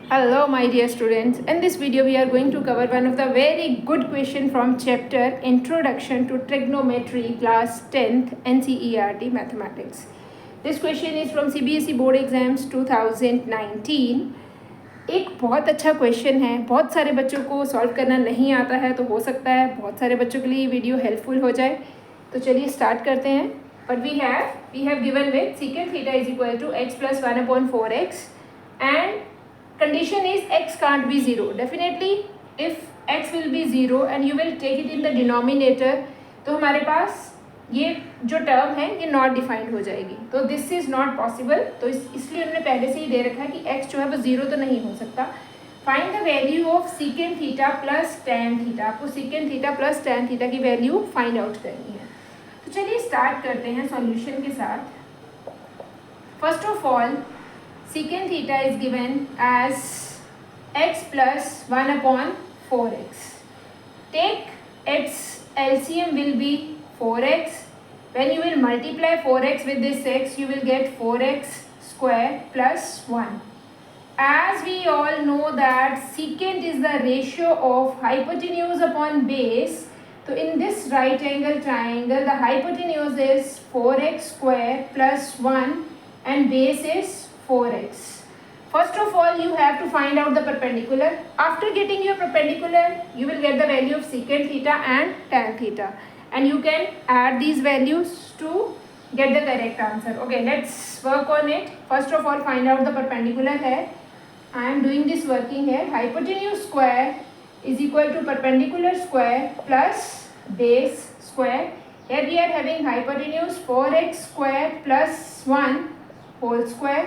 Hello my dear students, in this video we are going to cover one of the very good question from chapter Introduction to Trigonometry class 10th NCERT Mathematics. This question is from CBSE board exams 2019. एक बहुत अच्छा question है, बहुत सारे बच्चों को solve करना नहीं आता है, तो हो सकता है बहुत सारे बच्चों के लिए ये वीडियो हेल्पफुल हो जाए. तो चलिए स्टार्ट करते हैं. But we have given with secant theta is equal to x plus 1/4x and condition is x can't be 0. Definitely if x will be 0 and you will take it in the denominator, तो हमारे पास ये जो term है ये not defined हो जाएगी. तो this is not possible. तो इसलिए उन्होंने पहले से ही दे रखा है कि x जो है वो 0 तो नहीं हो सकता. Find the value of secant theta plus tan theta. आपको secant theta plus tan theta की वैल्यू फाइंड आउट करनी है. तो चलिए स्टार्ट करते हैं सॉल्यूशन के साथ. First of all secant theta is given as x plus 1/4x. Take its LCM will be 4x. When you will multiply 4x with this x, you will get 4x square plus 1. As we all know that secant is the ratio of hypotenuse upon base. So in this right angle triangle, the hypotenuse is 4x square plus 1 and base is 4x. First of all, you have to find out the perpendicular. After getting your perpendicular, you will get the value of secant theta and tan theta, and you can add these values to get the correct answer. Okay, let's work on it. First of all, find out the perpendicular है. I am doing this working here. Hypotenuse square is equal to perpendicular square plus base square. Here we are having hypotenuse 4x square plus 1 whole square.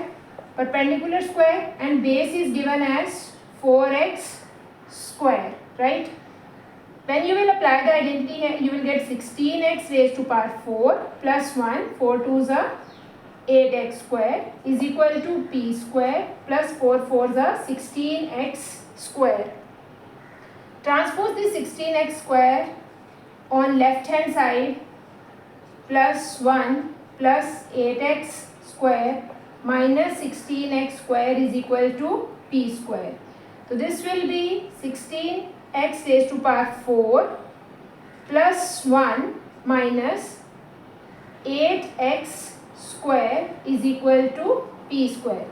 Perpendicular square and base is given as 4x square, right? When you will apply the identity here, you will get 16x raised to power 4 plus 1, 4 2s are 8x square is equal to p square plus 4 4s are 16x square. Transpose this 16x square on left hand side plus 1 plus 8x square minus 16x square is equal to p square. So this will be 16x raised to power 4 plus 1 minus 8x square is equal to p square.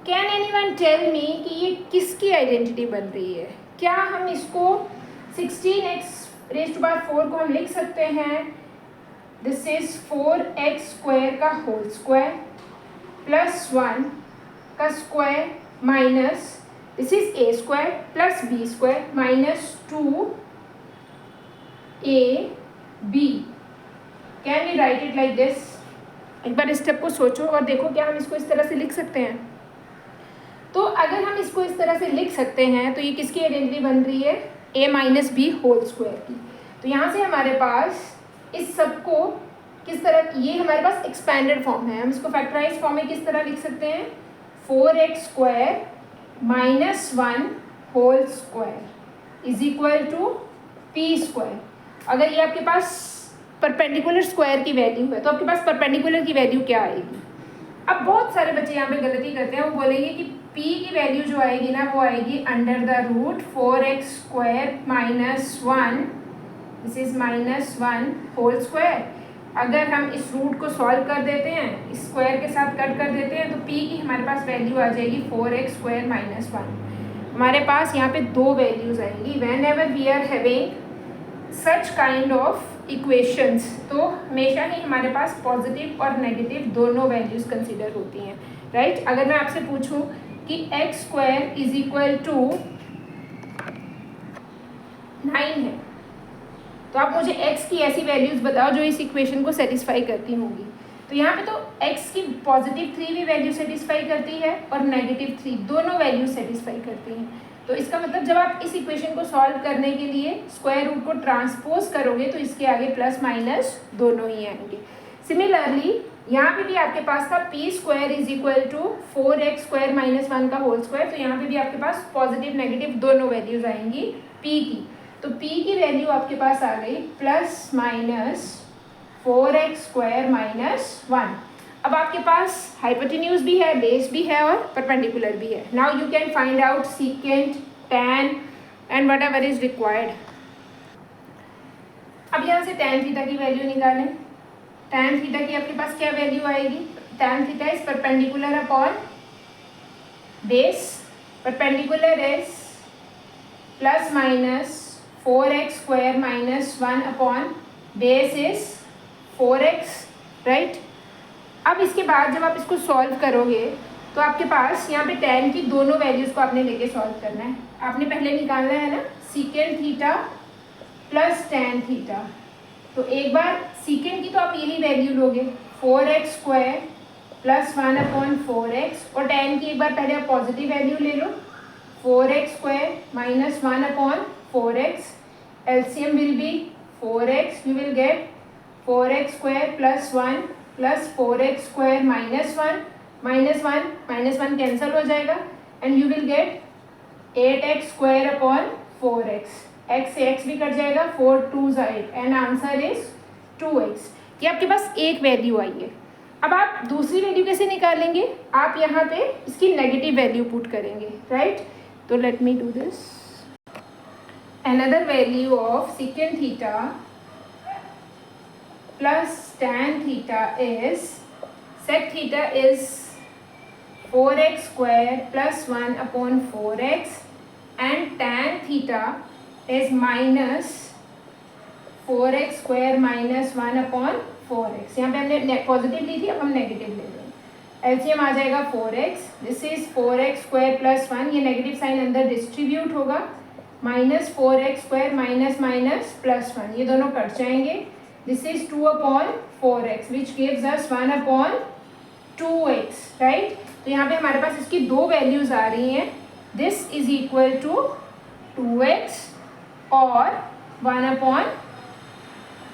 Can anyone tell me कि ये किसकी identity बन रही है? क्या हम इसको 16x raised to power 4 को हम लिख सकते हैं? This is 4x square का होल स्क्वायर प्लस 1 का square minus this is a square plus b square minus 2ab. Can we write it like this? एक बार स्टेप को सोचो और देखो क्या हम इसको इस तरह से लिख सकते हैं. तो अगर हम इसको इस तरह से लिख सकते हैं तो ये किसकी आइडेंटिटी बन रही है? a minus b whole square की. तो यहाँ से हमारे पास इस सब को किस तरह, ये हमारे पास एक्सपेंडेड फॉर्म है, हम इसको फैक्टराइज फॉर्म में किस तरह लिख सकते हैं? 4x square minus 1 whole square is equal to p square. अगर ये आपके पास परपेंडिकुलर स्क्वायर की वैल्यू है तो आपके पास परपेंडिकुलर की वैल्यू क्या आएगी? अब बहुत सारे बच्चे यहाँ पे गलती करते हैं, वो बोलेंगे कि p की वैल्यू जो आएगी ना वो आएगी under the root 4x square minus 1 this is minus 1 whole square. अगर हम इस रूट को सॉल्व कर देते हैं, इस स्क्वायर के साथ कट कर देते हैं, तो p की हमारे पास वैल्यू आ जाएगी 4x स्क्वायर माइनस 1. हमारे पास यहाँ पे दो वैल्यूज़ आएंगी. Whenever we are having such kind of equations, तो हमेशा ही हमारे पास पॉजिटिव और नेगेटिव दोनों वैल्यूज़ कंसिडर होती हैं, राइट? अगर मैं आपसे पूछूँ कि x square is equal to 9 है, तो आप मुझे x की ऐसी वैल्यूज़ बताओ जो इस इक्वेशन को सेटिस्फाई करती होंगी. तो यहाँ पे तो x की पॉजिटिव 3 भी वैल्यू सेटिस्फाई करती है और नेगेटिव 3 दोनों वैल्यू सेटिस्फाई करती हैं. तो इसका मतलब जब आप इस इक्वेशन को सॉल्व करने के लिए स्क्वायर रूट को ट्रांसपोज करोगे तो इसके आगे प्लस माइनस दोनों ही आएंगे. सिमिलरली यहाँ पे भी आपके पास था p square is equal to 4x square minus 1 का होल स्क्वायर. तो यहाँ पे भी आपके पास पॉजिटिव नेगेटिव दोनों वैल्यूज़ आएंगी p की. तो p की वैल्यू आपके पास आ गई plus minus 4x square minus 1. अब आपके पास हाइपोटेन्यूज भी है, बेस भी है और परपेंडिकुलर भी है. Now you can find out secant, tan and what ever is required. अब यहाँ से टैन थीटा की वैल्यू निकालें. टैन थीटा की आपके पास क्या वैल्यू आएगी? Tan theta is perpendicular upon base. Perpendicular is plus minus 4x square minus 1 upon base is 4x, right. अब इसके बाद जब आप इसको सॉल्व करोगे तो आपके पास यहाँ पे टैन की दोनों वैल्यूज़ को आपने लेके सॉल्व करना है. आपने पहले निकालना है ना secant theta plus tan theta. तो एक बार सीकेंट की तो आप यही वैल्यू लोगे 4x square plus 1 upon 4x, और टैन की एक बार पहले आप पॉजिटिव वैल्यू ले लो 4x square minus 1 upon 4x. LCM will be 4x. You will get 4x square plus 1 plus 4x square minus 1 minus 1 cancel हो जाएगा and you will get 8x square upon 4x. x से x भी cut जाएगा, 4 2s 8 and answer is 2x. ये आपके पास एक value आई है. अब आप दूसरी वैल्यू कैसे निकालेंगे? आप यहाँ पे इसकी नेगेटिव वैल्यू पुट करेंगे, राइट. तो let me do this. Another value of secant theta plus tan theta is, sec theta is 4x square plus 1 upon 4x and tan theta is minus 4x square minus 1 upon 4x. यहाँ पे हमने positive ली थी, अब हम negative ले रहे हैं. LCM आ जाएगा 4x. This is 4x square plus 1. ये नेगेटिव साइन अंदर डिस्ट्रीब्यूट होगा. Minus 4x square minus minus plus 1, ये दोनों कट जाएंगे. This is 2 upon 4x which gives us 1 upon 2x, right. तो यहाँ पे हमारे पास इसकी दो वैल्यूज आ रही हैं. This is equal to 2x और 1 अपॉन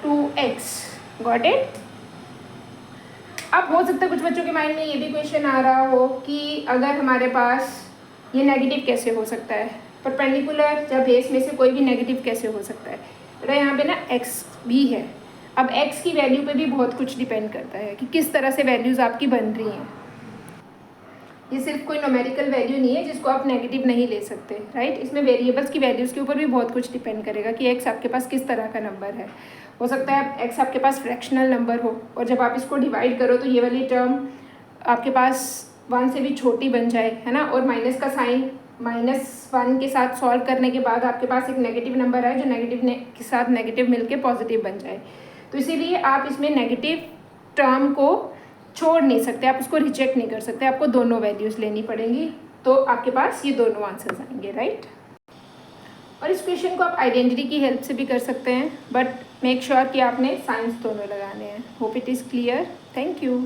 2x. Got it. अब हो सकता है कुछ बच्चों के माइंड में ये भी क्वेश्चन आ रहा हो कि अगर हमारे पास ये नेगेटिव कैसे हो सकता है, परपेंडिकुलर या बेस में से कोई भी नेगेटिव कैसे हो सकता है. तो यहाँ पे ना x भी है. अब x की वैल्यू पे भी बहुत कुछ डिपेंड करता है कि किस तरह से वैल्यूज़ आपकी बन रही हैं. ये सिर्फ कोई न्यूमेरिकल वैल्यू नहीं है जिसको आप नेगेटिव नहीं ले सकते, राइट. इसमें वेरिएबल्स की वैल्यूज़ के ऊपर भी बहुत कुछ डिपेंड करेगा कि x आपके पास किस तरह का नंबर है. हो सकता है x आपके पास फ्रैक्शनल नंबर हो और जब आप इसको डिवाइड करो तो ये वाली टर्म आपके पास 1 से भी छोटी बन जाए, है ना. और माइनस का साइन -1 के साथ सॉल्व करने के बाद आपके पास एक नेगेटिव नंबर है जो नेगेटिव के साथ नेगेटिव मिलके पॉजिटिव बन जाए. तो इसीलिए आप इसमें नेगेटिव टर्म को छोड़ नहीं सकते, आप उसको रिजेक्ट नहीं कर सकते, आपको दोनों वैल्यूज़ लेनी पड़ेंगी. तो आपके पास ये दोनों आंसर्स आएंगे, राइट. और इस क्वेश्चन को आप आइडेंटिटी की हेल्प से भी कर सकते हैं, बट मेक श्योर कि आपने साइंस दोनों लगाने हैं. Hope it is clear. Thank you.